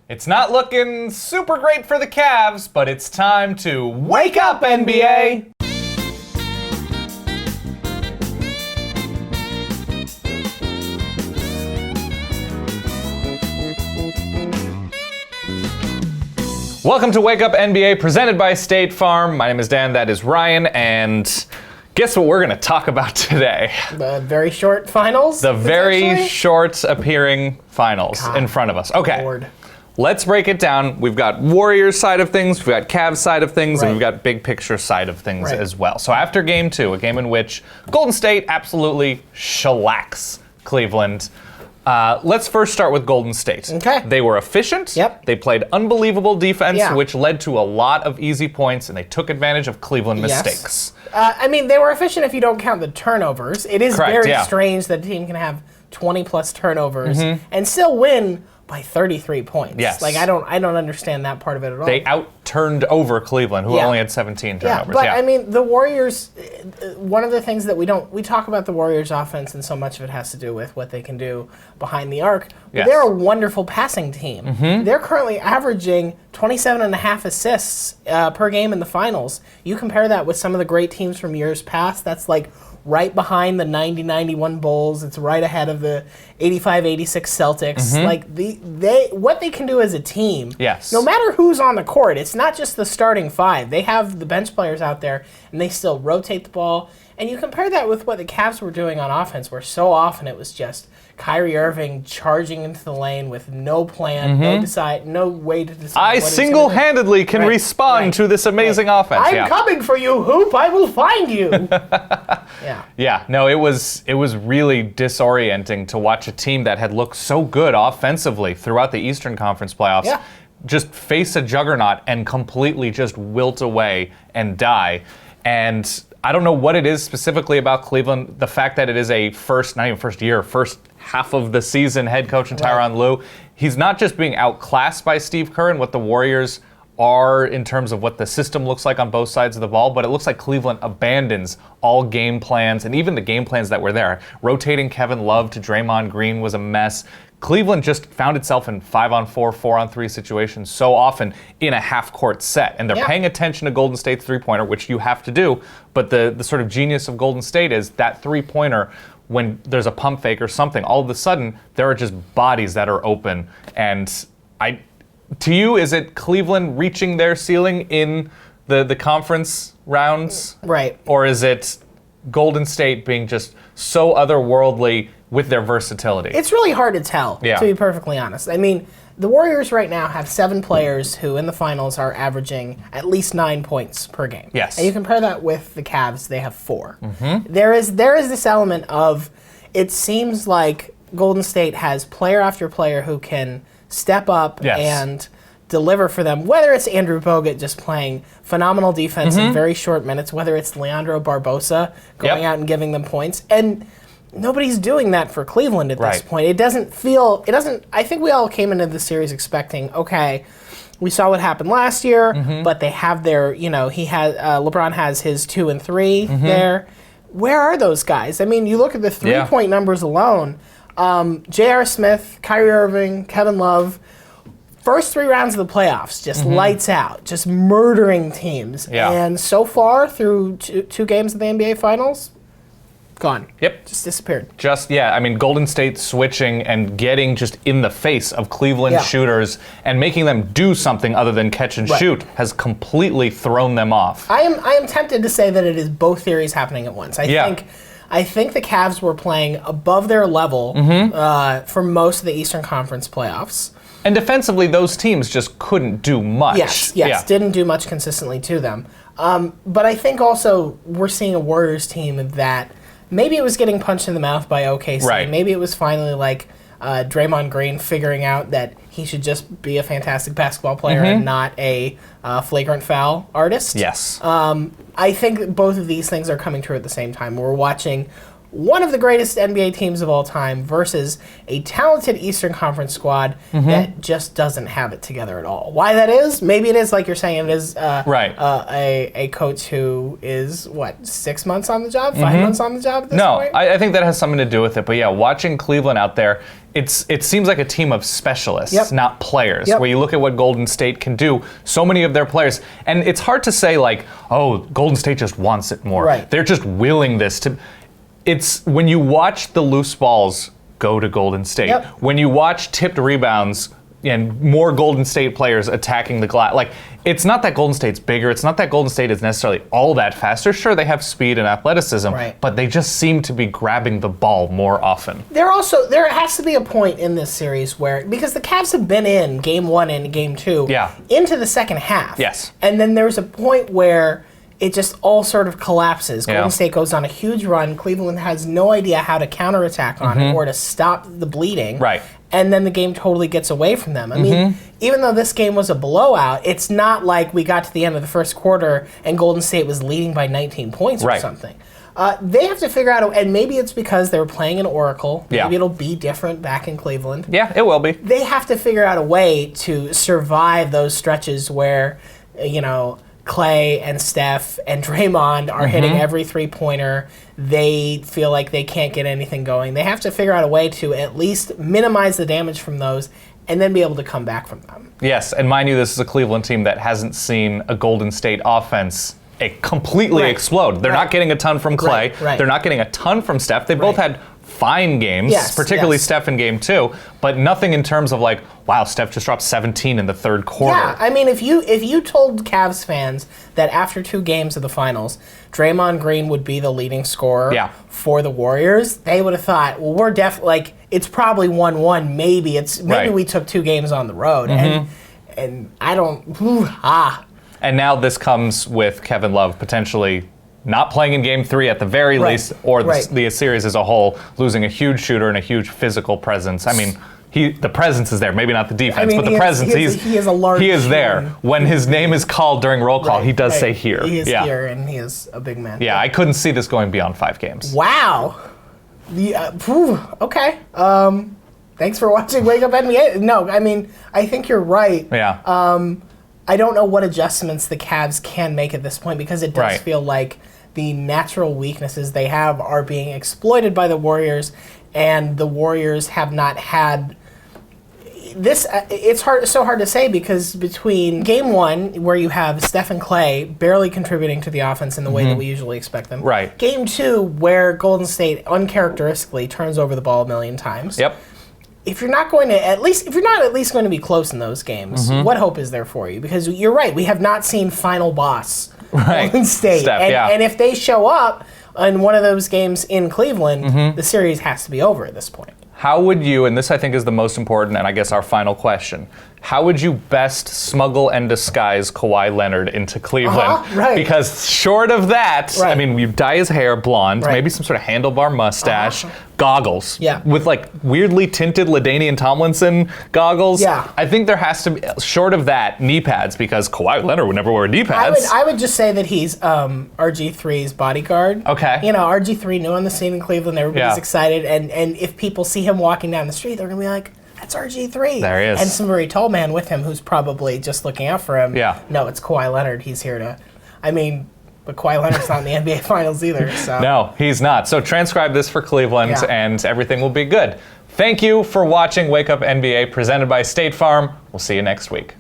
It's not looking super great for the Cavs, but it's time to wake up, NBA! Welcome to Wake Up NBA, presented by State Farm. My name is Dan, that is Ryan, and guess what we're going to talk about today? The very short finals? The very short appearing finals in front of us. Okay, Lord. Let's break it down. We've got Warriors side of things, we've got Cavs side of things, Right. and we've got big picture side of things as well. So after game 2, a game in which Golden State absolutely shellacks Cleveland, let's first start with Golden State. Okay. They were efficient. Yep. They played unbelievable defense, Yeah. which led to a lot of easy points, and they took advantage of Cleveland Yes. mistakes. I mean, they were efficient if you don't count the turnovers. It is Correct, very yeah. strange that a team can have 20-plus turnovers and still win by 33 points. Yes. Like, I don't understand that part of it at all. They out-turned over Cleveland, who Yeah. only had 17 Yeah, turnovers. but I mean, the Warriors, one of the things that we talk about the Warriors offense, and so much of it has to do with what they can do behind the arc. Yes. They're a wonderful passing team. They're currently averaging 27 and a half assists per game in the finals. You compare that with some of the great teams from years past, that's like right behind the 90-91 Bulls. It's right ahead of the 85-86 Celtics. Like what they can do as a team. Yes. No matter who's on the court, it's not just the starting five. They have the bench players out there, and they still rotate the ball. And you compare that with what the Cavs were doing on offense, where so often it was just Kyrie Irving charging into the lane with no plan, no way to decide. I what he was gonna do. single-handedly can Right, respond right, to this amazing offense. I'm coming for you, Hoop. I will find you. Yeah. Yeah, no, it was really disorienting to watch a team that had looked so good offensively throughout the Eastern Conference playoffs Yeah. just face a juggernaut and completely just wilt away and die. And I don't know what it is specifically about Cleveland. The fact that it is a first half of the season head coach in Tyronn Lue. He's not just being outclassed by Steve Kerr and what the Warriors are in terms of what the system looks like on both sides of the ball, but it looks like Cleveland abandons all game plans and even the game plans that were there. Rotating Kevin Love to Draymond Green was a mess. Cleveland just found itself in 5-on-4, 4-on-3 situations so often in a half-court set, and they're paying attention to Golden State's three-pointer, which you have to do, but the sort of genius of Golden State is that three-pointer, when there's a pump fake or something, all of a sudden there are just bodies that are open, and to you, is it Cleveland reaching their ceiling in the conference rounds? Right. Or is it Golden State being just so otherworldly with their versatility? It's really hard to tell, Yeah. to be perfectly honest. I mean, the Warriors right now have 7 players who in the finals are averaging at least 9 points per game. Yes. And you compare that with the Cavs, they have 4. There is this element of, it seems like Golden State has player after player who can step up Yes. and deliver for them, whether it's Andrew Bogut just playing phenomenal defense in very short minutes, whether it's Leandro Barbosa going out and giving them points. And nobody's doing that for Cleveland at this point. I think we all came into the series expecting, okay, we saw what happened last year, but they have their, LeBron has his 2 and 3 there. Where are those guys? I mean, you look at the 3-point numbers alone, J.R. Smith, Kyrie Irving, Kevin Love, first 3 rounds of the playoffs, just lights out, just murdering teams. Yeah. And so far, through two games of the NBA Finals, gone. Yep. Just disappeared. Golden State switching and getting just in the face of Cleveland shooters and making them do something other than catch and shoot has completely thrown them off. I am tempted to say that it is both theories happening at once. I think the Cavs were playing above their level for most of the Eastern Conference playoffs. And defensively, those teams just couldn't do much. Yes, didn't do much consistently to them. But I think also we're seeing a Warriors team that maybe it was getting punched in the mouth by OKC. Right. Maybe it was finally like Draymond Green figuring out that he should just be a fantastic basketball player and not a flagrant foul artist. Yes. I think both of these things are coming true at the same time. We're watching one of the greatest NBA teams of all time versus a talented Eastern Conference squad that just doesn't have it together at all. Why that is? Maybe it is, like you're saying, it is a coach who is, 6 months on the job? 5 months on the job at this point? No, I think that has something to do with it. But yeah, watching Cleveland out there, it seems like a team of specialists, not players, where you look at what Golden State can do, so many of their players, and it's hard to say like, oh, Golden State just wants it more. Right. They're just willing this to... It's when you watch the loose balls go to Golden State, when you watch tipped rebounds and more Golden State players attacking the glass, like, it's not that Golden State's bigger, it's not that Golden State is necessarily all that faster. Sure, they have speed and athleticism, but they just seem to be grabbing the ball more often. There has to be a point in this series where, because the Cavs have been in Game 1 and Game 2 into the second half. Yes. And then there's a point where it just all sort of collapses. Golden State goes on a huge run. Cleveland has no idea how to counterattack on it or to stop the bleeding. Right. And then the game totally gets away from them. I mean, even though this game was a blowout, it's not like we got to the end of the first quarter and Golden State was leading by 19 points or something. They have to figure out, and maybe it's because they were playing in Oracle. Maybe it'll be different back in Cleveland. Yeah, it will be. They have to figure out a way to survive those stretches where, Clay and Steph and Draymond are hitting every three-pointer. They feel like they can't get anything going. They have to figure out a way to at least minimize the damage from those and then be able to come back from them. Yes, and mind you, this is a Cleveland team that hasn't seen a Golden State offense completely explode. They're not getting a ton from Clay. They're not getting a ton from Steph. They both had fine games, particularly Steph in Game 2, but nothing in terms of like, wow, Steph just dropped 17 in the third quarter. Yeah, I mean, if you told Cavs fans that after 2 games of the finals, Draymond Green would be the leading scorer for the Warriors, they would have thought, well, we're definitely, it's probably 1-1, maybe we took 2 games on the road, and I don't, And now this comes with Kevin Love potentially not playing in Game 3 at the very least, or the series as a whole, losing a huge shooter and a huge physical presence. I mean, the presence is there, maybe not the defense, but the presence. He is a large. He is there. When his name is called during roll call, he does say here. He is here, and he is a big man. Yeah, I couldn't see this going beyond 5 games. Wow. Okay. Thanks for watching Wake Up NBA. No, I mean, I think you're right. Yeah. I don't know what adjustments the Cavs can make at this point, because it does feel like the natural weaknesses they have are being exploited by the Warriors, and the Warriors have not had this. It's so hard to say, because between Game 1, where you have Steph and Clay barely contributing to the offense in the way that we usually expect them, Game 2, where Golden State uncharacteristically turns over the ball a million times. If you're not at least going to be close in those games, what hope is there for you? Because you're right, we have not seen final boss Golden State, Steph, and if they show up in one of those games in Cleveland, the series has to be over at this point. How would you, and this I think is the most important, and I guess our final question, how would you best smuggle and disguise Kawhi Leonard into Cleveland? Because short of that, I mean, you dye his hair blonde, maybe some sort of handlebar mustache, goggles, with like weirdly tinted LaDainian Tomlinson goggles. I think there has to be, short of that, knee pads, because Kawhi Leonard would never wear knee pads. I would just say that he's RG3's bodyguard. Okay. RG3 new on the scene in Cleveland, everybody's excited, and if people see him walking down the street, they're going to be like, that's RG3. There he is. And some very tall man with him who's probably just looking out for him. No, it's Kawhi Leonard. He's here to, but Kawhi Leonard's not in the NBA Finals either. So. No, he's not. So transcribe this for Cleveland, and everything will be good. Thank you for watching Wake Up NBA, presented by State Farm. We'll see you next week.